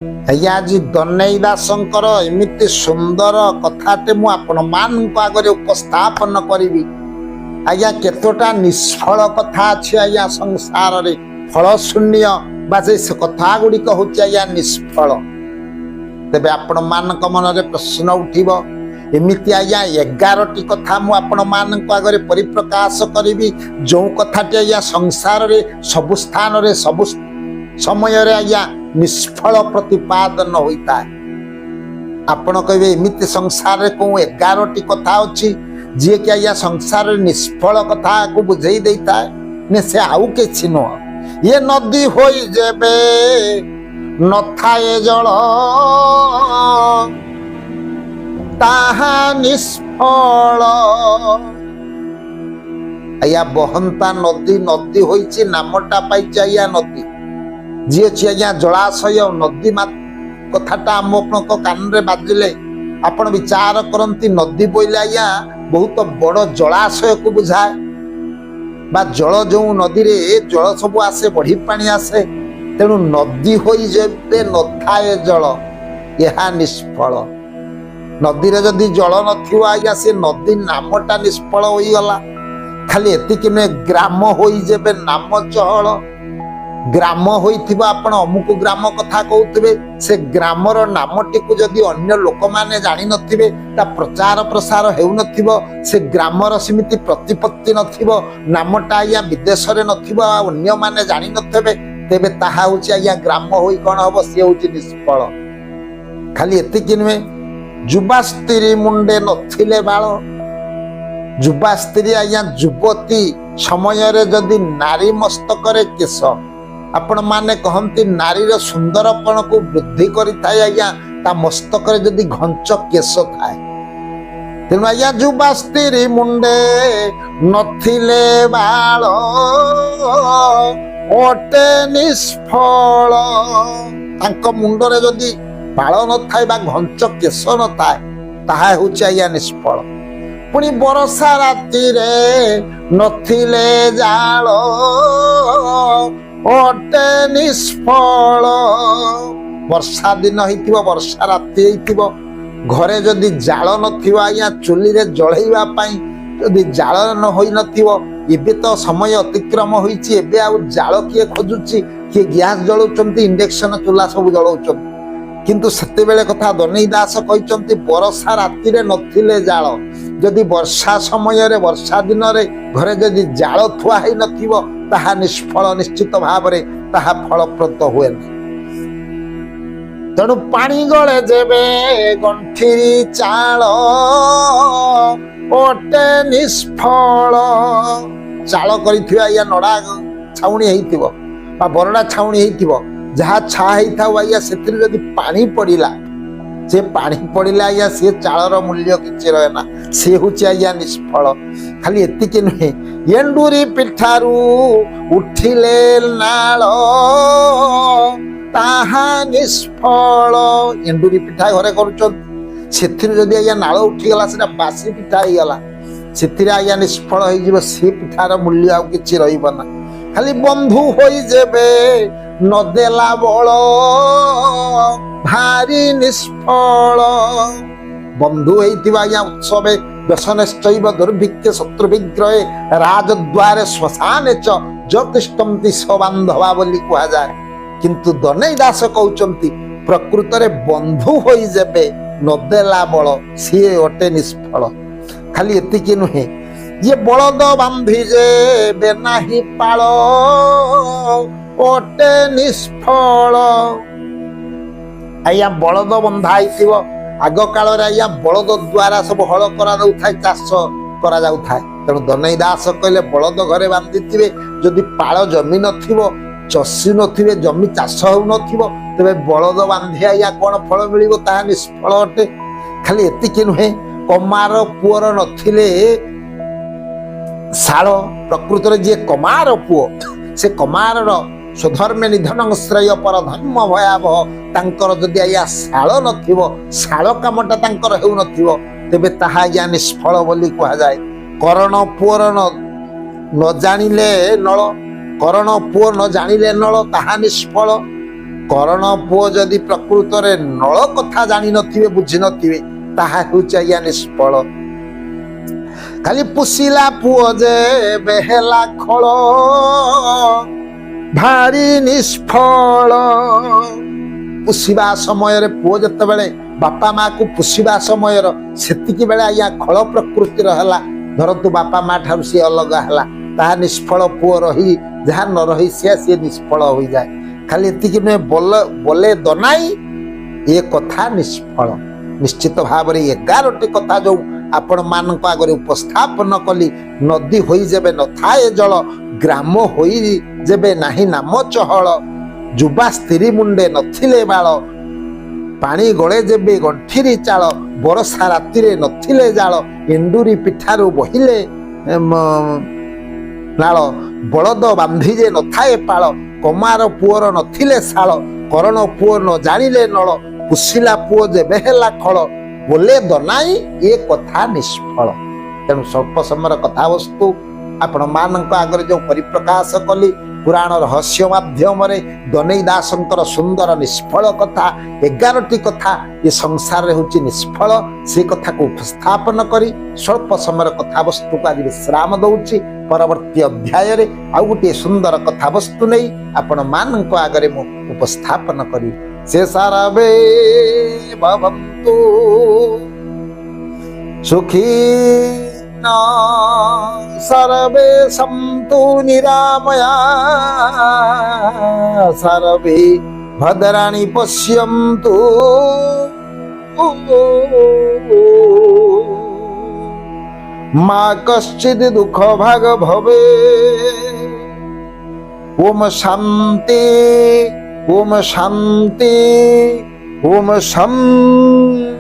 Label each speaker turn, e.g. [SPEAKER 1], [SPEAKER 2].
[SPEAKER 1] ଆଜ୍ଞା ଆଜି ଦନେଇ ଦାସଙ୍କର ଏମିତି ସୁନ୍ଦର କଥାଟେ ମୁଁ ଆପଣମାନଙ୍କ ଆଗରେ ଉପସ୍ଥାପନ କରିବି। ଆଜ୍ଞା କେତୋଟା ନିଷ୍ଫଳ କଥା ଅଛି ଆଜ୍ଞା ସଂସାରରେ, ଫଳ ଶୂନ୍ୟ ବା ସେ କଥା ଗୁଡ଼ିକ ହଉଛି ଆଜ୍ଞା ନିଷ୍ଫଳ। ତେବେ ଆପଣମାନଙ୍କ ମନରେ ପ୍ରଶ୍ନ ଉଠିବ, ଏମିତି ଆଜ୍ଞା 11ଟି କଥା ମୁଁ ଆପଣମାନଙ୍କ ଆଗରେ ପରିପ୍ରକାଶ କରିବି, ଯେଉଁ କଥାଟି ଆଜ୍ଞା ସଂସାରରେ ସବୁ ସ୍ଥାନରେ ସବୁ ସମୟରେ ଆଜ୍ଞା ନିଷ୍ଫଳ ପ୍ରତିପାଦନ ହୋଇଥାଏ। ଆପଣ କହିବେ ଏମିତି ସଂସାରରେ କୋଉ 11ଟି କଥା ଅଛି ଯିଏକି ଆଜ୍ଞା ସଂସାରରେ ନିଷ୍ଫଳ କଥାକୁ ବୁଝେଇ ଦେଇଥାଏ? ନା ସେ ଆଉ କିଛି ନୁହଁ, ଇଏ ନଦୀ ହୋଇ ଯେବେ ନଥାଏ ଜଳ ତାହା ନିଷ୍ଫଳ। ଆଜ୍ଞା ବହନ୍ତା ନଦୀ ନଦୀ ହୋଇଛି, ନାମଟା ପାଇଛି ଆଜ୍ଞା ନଦୀ। ଯିଏ ଅଛି ଆଜ୍ଞା ଜଳାଶୟ ନଦୀ କଥାଟା ଆପଣଙ୍କ କାନରେ ବାଜିଲେ ଆପଣ ବିଚାର କରନ୍ତି, ନଦୀ ବୋଇଲେ ଆଜ୍ଞା ବହୁତ ବଡ଼ ଜଳାଶୟକୁ ବୁଝାଏ। ବା ଜଳ ଯେଉଁ ନଦୀରେ ଜଳ ସବୁ ଆସେ, ବଢି ପାଣି ଆସେ, ତେଣୁ ନଦୀ ହୋଇ ଯେବେ ନଥାଏ ଜଳ ଏହା ନିଷ୍ଫଳ। ନଦୀରେ ଯଦି ଜଳ ନଥିବ ଆଜ୍ଞା ସେ ନଦୀ ନାମଟା ନିଷ୍ଫଳ ହୋଇଗଲା। ଖାଲି ଏତିକି ନୁହେଁ, ଗ୍ରାମ ହୋଇ ଯେବେ ନାମ ଚହଳ। ଗ୍ରାମ ହୋଇଥିବ, ଆପଣ ଅମୁକ ଗ୍ରାମ କଥା କହୁଥିବେ, ସେ ଗ୍ରାମର ନାମଟିକୁ ଯଦି ଅନ୍ୟ ଲୋକମାନେ ଜାଣିନଥିବେ, ତା ପ୍ରଚାର ପ୍ରସାର ହେଉନଥିବ, ସେ ଗ୍ରାମର ସେମିତି ପ୍ରତିପତ୍ତି ନଥିବ, ନାମଟା ଆଜ୍ଞା ବିଦେଶରେ ନଥିବ, ଅନ୍ୟମାନେ ଜାଣିନଥିବେ, ତେବେ ତାହା ହଉଛି ଆଜ୍ଞା ଗ୍ରାମ ହୋଇ କଣ ହବ, ସିଏ ହଉଛି ନିଷ୍ଫଳ। ଖାଲି ଏତିକି ନୁହେଁ, ଯୁବା ସ୍ତ୍ରୀ ମୁଣ୍ଡେ ନଥିଲେ ବାଳ। ଯୁବା ସ୍ତ୍ରୀ ଆଜ୍ଞା ଯୁବତୀ ସମୟରେ ଯଦି ନାରୀ ମସ୍ତକରେ କେଶ, ଆପଣ ମାନେ କହନ୍ତି ନାରୀର ସୁନ୍ଦରପଣକୁ ବୃଦ୍ଧି କରିଥାଏ ଆଜ୍ଞା ତା ମସ୍ତକରେ ଯଦି ଘଞ୍ଚ କେଶ ଥାଏ। ତେଣୁ ଆଜ୍ଞା ଯୁବା ସ୍ତ୍ରୀ ମୁଣ୍ଡେ ନଥିଲେ ବାଳ ଅଟେ ନିଷ୍ଫଳ। ତାଙ୍କ ମୁଣ୍ଡରେ ଯଦି ବାଳ ନଥାଏ ବା ଘଞ୍ଚ କେଶ ନଥାଏ, ତାହା ହେଉଛି ଆଜ୍ଞା ନିଷ୍ଫଳ। ପୁଣି ବର୍ଷା ରାତିରେ ନଥିଲେ ଜାଳ ଅଟେ ନିଷ୍ଫଳ। ବର୍ଷା ଦିନ ହେଇଥିବ, ବର୍ଷା ରାତି ହେଇଥିବ, ଘରେ ଯଦି ଜାଳ ନଥିବ ଆଜ୍ଞା ଚୁଲିରେ ଜଳେଇବା ପାଇଁ ଯଦି ଜାଳ ହୋଇନଥିବ, ଏବେ ତ ସମୟ ଅତିକ୍ରମ ହୋଇଛି, ଏବେ ଆଉ ଜାଳ କିଏ ଖୋଜୁଛି? କିଏ ଗ୍ୟାସ୍ ଜଳଉଛନ୍ତି, ଇଣ୍ଡକ୍ସନ ଚୁଲା ସବୁ ଜଳଉଛନ୍ତି। କିନ୍ତୁ ସେତେବେଳେ କଥା ଦନେଇ ଦାସ କହିଛନ୍ତି, ବର୍ଷା ରାତିରେ ନଥିଲେ ଜାଳ। ଯଦି ବର୍ଷା ସମୟରେ ବର୍ଷା ଦିନରେ ଘରେ ଯଦି ଜାଳ ଥୁଆ ହେଇନଥିବ, ତାହା ନିଷ୍ଫଳ, ନିଶ୍ଚିତ ଭାବରେ ତାହା ଫଳପ୍ରଦ ହୁଏ ନାହିଁ। ତେଣୁ ପାଣି ଗଳେ ଯେବେ ଗଣ୍ଠିରି ଚାଳ ଅଟେ ନିଷ୍ଫଳ। ଚାଳ କରିଥିବା ଆଜ୍ଞା ନଡା ଛାଉଣି ହେଇଥିବ ବା ବରଡା ଛାଉଣି ହେଇଥିବ, ଯାହା ଛା ହେଇଥାଉ ଆଜ୍ଞା ସେଥିରେ ଯଦି ପାଣି ପଡିଲା, ସେ ପାଣି ପଡିଲେ ଆଜ୍ଞା ସିଏ ଚାଳର ମୂଲ୍ୟ କିଛି ରହେ ନା, ସେ ହଉଛି ଆଜ୍ଞା ନିଷ୍ଫଳ। ଖାଲି ଏତିକି ନୁହେଁ, ଏଣ୍ଡୁରି ପିଠାରୁ ଉଠିଲେ ନାଳ ତାହା ନିଷ୍ଫଳ। ଏଣ୍ଡୁରି ପିଠା ଘରେ କରୁଛନ୍ତି, ସେଥିରୁ ଯଦି ଆଜ୍ଞା ନାଳ ଉଠିଗଲା, ସେଟା ବାସି ପିଠା ହେଇଗଲା, ସେଥିରେ ଆଜ୍ଞା ନିଷ୍ଫଳ ହେଇଯିବ, ସେ ପିଠାର ମୂଲ୍ୟ ଆଉ କିଛି ରହିବ ନା। ଖାଲି ବନ୍ଧୁ ହୋଇ ଯେବେ ନଦେଲା ବଳ ଭାରି ନିଷ୍ଫଳ। ବନ୍ଧୁ ହେଇଥିବା ଆଜ୍ଞା ଉତ୍ସବେ ବ୍ୟସନେଶ୍ଚୈବ ଦୁର୍ଭିକ୍ଷ ଶତ୍ରୁ ବିଗ୍ରହେ ରାଜଦ୍ୱାରେ ଶ୍ମଶାନେ ଚ ଜ୍ୟୋତିଷ୍ଠନ୍ତି ସବାନ୍ଧବା ବୋଲି କୁହାଯାଏ। କିନ୍ତୁ ଦନେଇ ଦାସ କହୁଛନ୍ତି, ପ୍ରକୃତରେ ବନ୍ଧୁ ହୋଇ ଯେବେ ନଦେଲା ବଳ ସିଏ ଅଟେ ନିଷ୍ଫଳ। ଖାଲି ଏତିକି ନୁହେଁ, ଇଏ ବଳଦ ବାନ୍ଧି ଯେବେ ନାହିଁ ପାଳ ଅଟେ ନିଷ୍ଫଳ। ଆଜ୍ଞା ବଳଦ ବନ୍ଧା ହେଇଥିବ, ଆଗ କାଳରେ ଆଜ୍ଞା ବଳଦ ଦ୍ୱାରା ସବୁ ହଳ କରାଯାଉଥାଏ, ଚାଷ କରାଯାଉଥାଏ। ତେଣୁ ଦନେଇ ଦାସ କହିଲେ, ବଳଦ ଘରେ ବାନ୍ଧିଥିବେ, ଯଦି ପାଳ ଜମି ନଥିବ, ଚଷି ନଥିବେ, ଜମି ଚାଷ ହେଉନଥିବ, ତେବେ ବଳଦ ବାନ୍ଧି ଆଜ୍ଞା କଣ ଫଳ ମିଳିବ? ତାହା ନିଷ୍ଫଳ ଅଟେ। ଖାଲି ଏତିକି ନୁହେଁ, କମାର ପୁଅର ନଥିଲେ ଶାଳ। ପ୍ରକୃତରେ ଯିଏ କମାର ପୁଅ, ସେ କମାରର ସ୍ୱଧର୍ମେ ନିଧନ ଶ୍ରେୟ ପର ଧର୍ମ ଭୟାବହ। ତାଙ୍କର ଯଦି ଆଜ୍ଞା ଶାଳ ନଥିବ, ଶାଳ କାମଟା ତାଙ୍କର ହେଉନଥିବ, ତେବେ ତାହା ଆଜ୍ଞା ନିଷ୍ଫଳ ବୋଲି କୁହାଯାଏ। କରଣ ପୁଅର ନ ଜାଣିଲେ ନଳ, କରଣ ପୁଅ ନ ଜାଣିଲେ ନଳ, ତାହା ନିଷ୍ଫଳ। କରଣ ପୁଅ ଯଦି ପ୍ରକୃତରେ ନଳ କଥା ଜାଣିନଥିବେ ବୁଝିନଥିବେ ତାହା ହେଉଛି ଆଜ୍ଞା ନିଷ୍ଫଳ। ଖାଲି ପୁଷିଲା ପୁଅ ଯେ ବେହେଲା ଖଳ ଭାରି ନିଷ୍ଫଳ। ପୁଷିବା ସମୟରେ ପୁଅ ଯେତେବେଳେ ବାପା ମାକୁ ପୁଷିବା ସମୟର ସେତିକି ବେଳେ ଆଜ୍ଞା ଖଳ ପ୍ରକୃତିର ହେଲା, ଧରନ୍ତୁ ବାପା ମା ଠାରୁ ସିଏ ଅଲଗା ହେଲା, ତାହା ନିଷ୍ଫଳ। ପୁଅ ରହି ଯାହା ନ ରହି ସିଏ ନିଷ୍ଫଳ ହୋଇଯାଏ। ଖାଲି ଏତିକି ନୁହେଁ, ବୋଲେ ଦନାଇ ଏ କଥା ନିଷ୍ଫଳ। ନିଶ୍ଚିତ ଭାବରେ 11ଟି କଥା ଯୋଉ ଆପଣ ମାନଙ୍କ ଆଗରେ ଉପସ୍ଥାପନ କଲି। ନଦୀ ହୋଇ ଯେବେ ନଥାଏ ଜଳ, ଗ୍ରାମ ହୋଇ ଯେବେ ନାହିଁ ନାମ ଚହଳ, ଯୁବା ସ୍ତ୍ରୀ ମୁଣ୍ଡେ ନଥିଲେ ବାଳ, ପାଣି ଗଳେ ଯେବେ ଗଣ୍ଠିରି ଚାଳ, ବରଷା ରାତିରେ ନଥିଲେ ଜାଳ, ଏଣ୍ଡୁରି ପିଠାରୁ ବହିଲେ ନାଳ, ବଳଦ ବାନ୍ଧି ଯେ ନଥାଏ ପାଳ, କମାର ପୁଅର ନଥିଲେ ଶାଳ, କରଣ ପୁଅ ନ ଜାଣିଲେ ନଳ, ପୁଷିଲା ପୁଅ ଯେବେ ହେଲା ଖଳ, ବୋଲେ ଦନାଇ ଏ କଥା ନିଷ୍ଫଳ। ତେଣୁ ସ୍ୱଳ୍ପ ସମୟର କଥାବସ୍ତୁ ଆପଣ ମାନଙ୍କ ଆଗରେ ଯୋଉ ପରିପ୍ରକାଶ କଲି ପୁରାଣ ରହସ୍ୟ ମାଧ୍ୟମରେ ଦନେଇ ଦାସଙ୍କର ସୁନ୍ଦର ନିଷ୍ଫଳ କଥା, 11ଟି କଥା ଏ ସଂସାରରେ ହେଉଛି ନିଷ୍ଫଳ, ସେ କଥାକୁ ଉପସ୍ଥାପନ କରି ସ୍ୱଳ୍ପ ସମୟର କଥାବସ୍ତୁକୁ ଆଜି ବିଶ୍ରାମ ଦଉଛି। ପରବର୍ତ୍ତୀ ଅଧ୍ୟାୟରେ ଆଉ ଗୋଟିଏ ସୁନ୍ଦର କଥାବସ୍ତୁ ନେଇ ଆପଣ ମାନଙ୍କ ଆଗରେ ମୁଁ ଉପସ୍ଥାପନ କରିବି। ସେ ସାରବେ ଭବନ୍ତୁ ସୁଖୀନ ସର୍ବେ ସନ୍ତୁ ନିରାମୟା, ସର୍ବେ ଭଦ୍ରାଣି ପଶ୍ୟନ୍ତୁ ମା କଶ୍ଚିଦ୍ ଦୁଃଖ ଭାଗ ଭବେ। ଓମ୍ ଶାନ୍ତି, ଓମ୍ ଶାନ୍ତି, ଓମ୍ ଶାନ୍ତି।